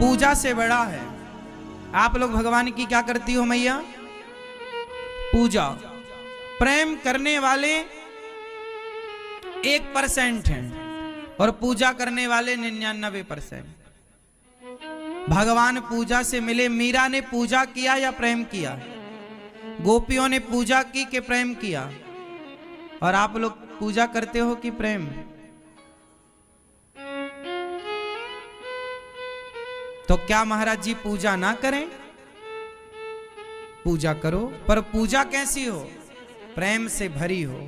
पूजा से बड़ा है। आप लोग भगवान की क्या करती हो मैया? पूजा। प्रेम करने वाले 1% हैं और पूजा करने वाले 99%। भगवान पूजा से मिले। मीरा ने पूजा किया या प्रेम किया? गोपियों ने पूजा की कि प्रेम किया? और आप लोग पूजा करते हो कि प्रेम? तो क्या महाराज जी पूजा ना करें? पूजा करो, पर पूजा कैसी हो? प्रेम से भरी हो।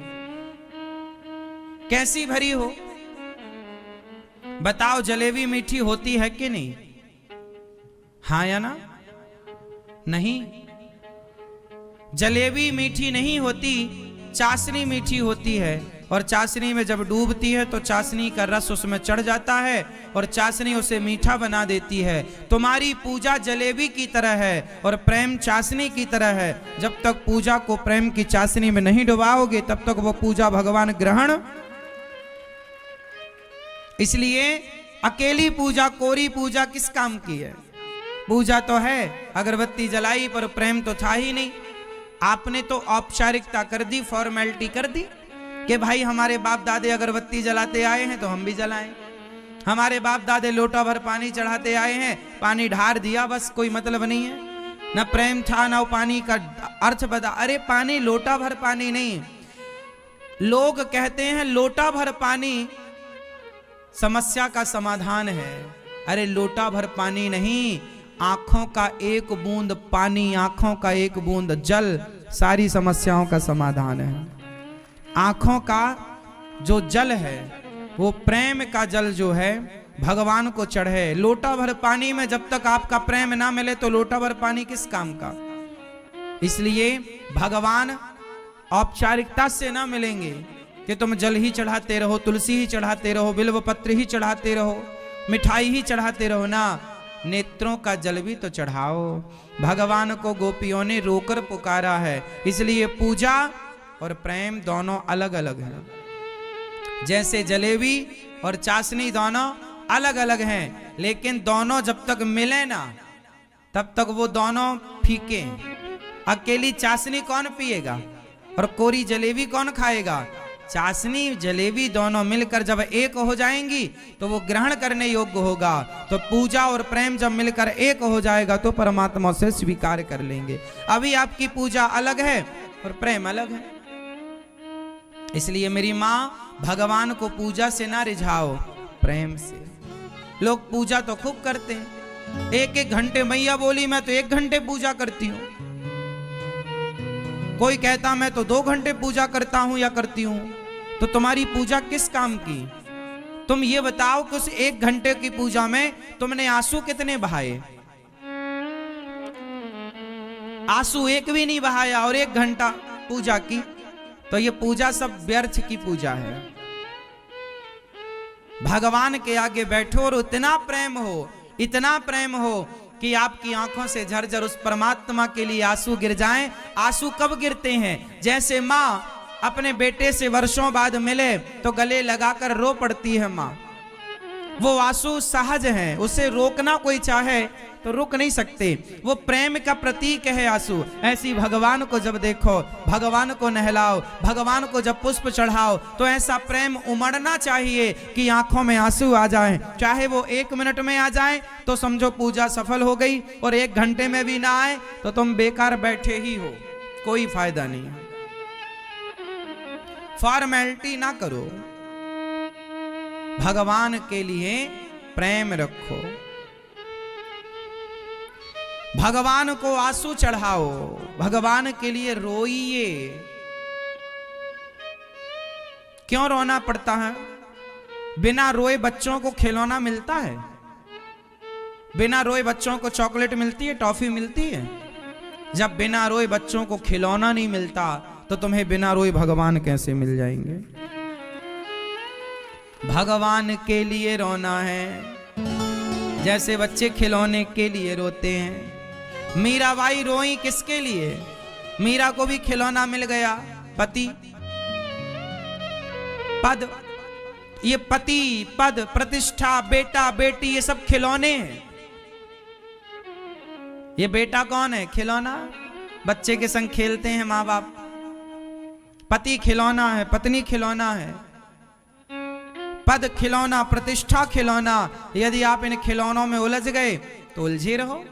कैसी भरी हो? बताओ, जलेबी मीठी होती है कि नहीं? हाँ या ना? नहीं। जलेबी मीठी नहीं होती, चाशनी मीठी होती है। और चाशनी में जब डूबती है तो चाशनी का रस उसमें चढ़ जाता है और चाशनी उसे मीठा बना देती है। तुम्हारी पूजा जलेबी की तरह है और प्रेम चाशनी की तरह है। जब तक पूजा को प्रेम की चाशनी में नहीं डुबाओगे तब तक वो पूजा भगवान ग्रहण। इसलिए अकेली पूजा, कोरी पूजा किस काम की है? पूजा तो है, अगरबत्ती जलाई, पर प्रेम तो था ही नहीं। आपने तो औपचारिकता कर दी, फॉर्मेलिटी कर दी कि भाई हमारे बाप दादे अगरबत्ती जलाते आए हैं तो हम भी जलाएं। हमारे बाप दादे लोटा भर पानी चढ़ाते आए हैं, पानी ढार दिया, बस कोई मतलब नहीं है। न प्रेम था न पानी का अर्थ बता। अरे पानी लोटा भर पानी नहीं। लोग कहते हैं लोटा भर पानी समस्या का समाधान है। अरे लोटा भर पानी नहीं, आंखों का एक बूंद पानी, आंखों का एक बूंद जल सारी समस्याओं का समाधान है। आंखों का जो जल है वो प्रेम का जल जो है भगवान को चढ़े। लोटा भर पानी में जब तक आपका प्रेम ना मिले तो लोटा भर पानी किस काम का? इसलिए भगवान औपचारिकता से ना मिलेंगे कि तुम जल ही चढ़ाते रहो, तुलसी ही चढ़ाते रहो, बिल्व पत्र ही चढ़ाते रहो, मिठाई ही चढ़ाते रहो ना। नेत्रों का जल भी तो चढ़ाओ। भगवान को गोपियों ने रोकर पुकारा है। इसलिए पूजा और प्रेम दोनों अलग अलग हैं। जैसे जलेबी और चाशनी दोनों अलग अलग हैं, लेकिन दोनों जब तक मिले ना तब तक वो दोनों फीके हैं। अकेली चाशनी कौन पिएगा और कोरी जलेबी कौन खाएगा? चाशनी जलेबी दोनों मिलकर जब एक हो जाएंगी तो वो ग्रहण करने योग्य होगा। तो पूजा और प्रेम जब मिलकर एक हो जाएगा तो परमात्मा से स्वीकार कर लेंगे। अभी आपकी पूजा अलग है और प्रेम अलग है। इसलिए मेरी माँ, भगवान को पूजा से ना रिझाओ, प्रेम से। लोग पूजा तो खूब करते हैं, 1-1 घंटे। मैया बोली मैं तो 1 घंटे पूजा करती हूँ। कोई कहता मैं तो 2 घंटे पूजा करता हूं या करती हूं। तो तुम्हारी पूजा किस काम की? तुम ये बताओ कि उस 1 घंटे की पूजा में तुमने आंसू कितने बहाए? आंसू एक भी नहीं बहाया और 1 घंटा पूजा की, तो ये पूजा सब व्यर्थ की पूजा है। भगवान के आगे बैठो और इतना प्रेम हो, इतना प्रेम हो कि आपकी आंखों से झरझर उस परमात्मा के लिए आंसू गिर जाएं। आंसू कब गिरते हैं? जैसे माँ अपने बेटे से वर्षों बाद मिले तो गले लगाकर रो पड़ती है माँ। वो आंसू सहज हैं, उसे रोकना कोई चाहे तो रुक नहीं सकते। वो प्रेम का प्रतीक है आंसू। ऐसी भगवान को जब देखो, भगवान को नहलाओ, भगवान को जब पुष्प चढ़ाओ तो ऐसा प्रेम उमड़ना चाहिए कि आंखों में आंसू आ जाएं। चाहे वो 1 मिनट में आ जाएं तो समझो पूजा सफल हो गई, और 1 घंटे में भी ना आए तो तुम बेकार बैठे ही हो, कोई फायदा नहीं। फॉर्मेलिटी ना करो, भगवान के लिए प्रेम रखो। भगवान को आंसू चढ़ाओ, भगवान के लिए रोइए। क्यों रोना पड़ता है? बिना रोए बच्चों को खिलौना मिलता है? बिना रोए बच्चों को चॉकलेट मिलती है, टॉफी मिलती है? जब बिना रोए बच्चों को खिलौना नहीं मिलता तो तुम्हें बिना रोए भगवान कैसे मिल जाएंगे? भगवान के लिए रोना है, जैसे बच्चे खिलौने के लिए रोते हैं। मीराबाई रोई किसके लिए? मीरा को भी खिलौना मिल गया, पति, पद। ये पति, पद, प्रतिष्ठा, बेटा, बेटी, ये सब खिलौने हैं। ये बेटा कौन है? खिलौना। बच्चे के संग खेलते हैं माँ बाप। पति खिलौना है, पत्नी खिलौना है, पद खिलौना, प्रतिष्ठा खिलौना। यदि आप इन खिलौनों में उलझ गए तो उलझे रहो।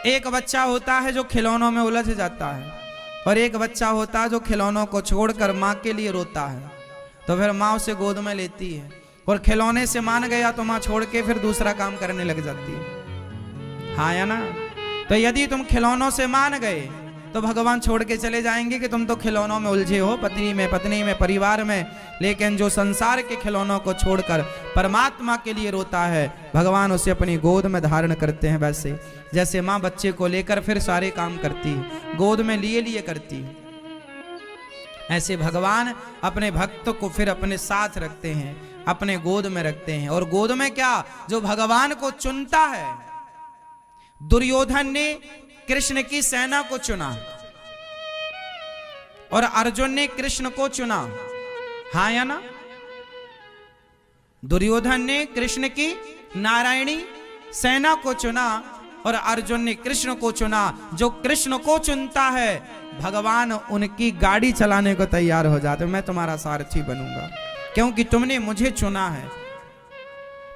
एक बच्चा होता है जो खिलौनों में उलझ जाता है, और एक बच्चा होता है जो खिलौनों को छोड़कर माँ के लिए रोता है। तो फिर माँ उसे गोद में लेती है, और खिलौने से मान गया तो माँ छोड़ के फिर दूसरा काम करने लग जाती है। हाँ या ना? तो यदि तुम खिलौनों से मान गए तो भगवान छोड़ के चले जाएंगे कि तुम तो खिलौनों में उलझे हो, पत्नी में, परिवार में। लेकिन जो संसार के खिलौनों को छोड़कर परमात्मा के लिए रोता है, भगवान उसे अपनी गोद में धारण करते हैं। वैसे जैसे माँ बच्चे को लेकर फिर सारे काम करती है, गोद में लिए करती है, ऐसे भगवान अपने भक्त को फिर अपने साथ रखते हैं, अपने गोद में रखते हैं। और गोद में क्या, जो भगवान को चुनता है। दुर्योधन ने कृष्ण की सेना को चुना और अर्जुन ने कृष्ण को चुना। हाँ या ना? दुर्योधन ने कृष्ण की नारायणी सेना को चुना और अर्जुन ने कृष्ण को चुना। जो कृष्ण को चुनता है, भगवान उनकी गाड़ी चलाने को तैयार हो जाते। मैं तुम्हारा सारथी बनूंगा क्योंकि तुमने मुझे चुना है।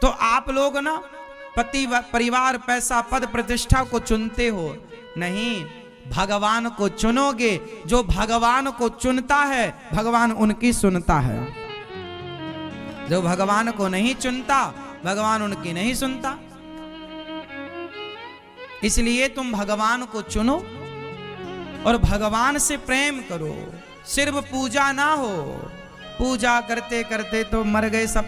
तो आप लोग ना पति, परिवार, पैसा, पद, प्रतिष्ठा को चुनते हो नहीं, भगवान को चुनोगे। जो भगवान को चुनता है, भगवान उनकी सुनता है। जो भगवान को नहीं चुनता, भगवान उनकी नहीं सुनता। इसलिए तुम भगवान को चुनो और भगवान से प्रेम करो। सिर्फ पूजा ना हो, पूजा करते करते तो मर गए सब